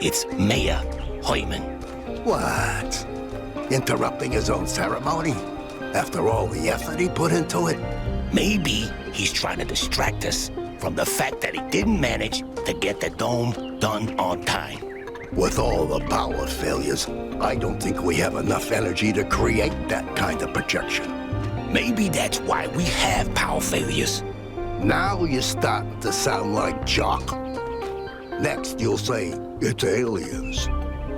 [SPEAKER 19] it's Mayor Heumann.
[SPEAKER 6] What? Interrupting his own ceremony? After all the effort he put into it?
[SPEAKER 19] Maybe he's trying to distract us from the fact that he didn't manage to get the dome done on time.
[SPEAKER 6] With all the power failures, I don't think we have enough energy to create that kind of projection.
[SPEAKER 19] Maybe that's why we have power failures.
[SPEAKER 6] Now you're starting to sound like Jock. Next you'll say, it's aliens.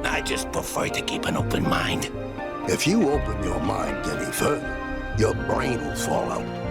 [SPEAKER 19] I just prefer to keep an open mind.
[SPEAKER 6] If you open your mind any further, your brain will fall out.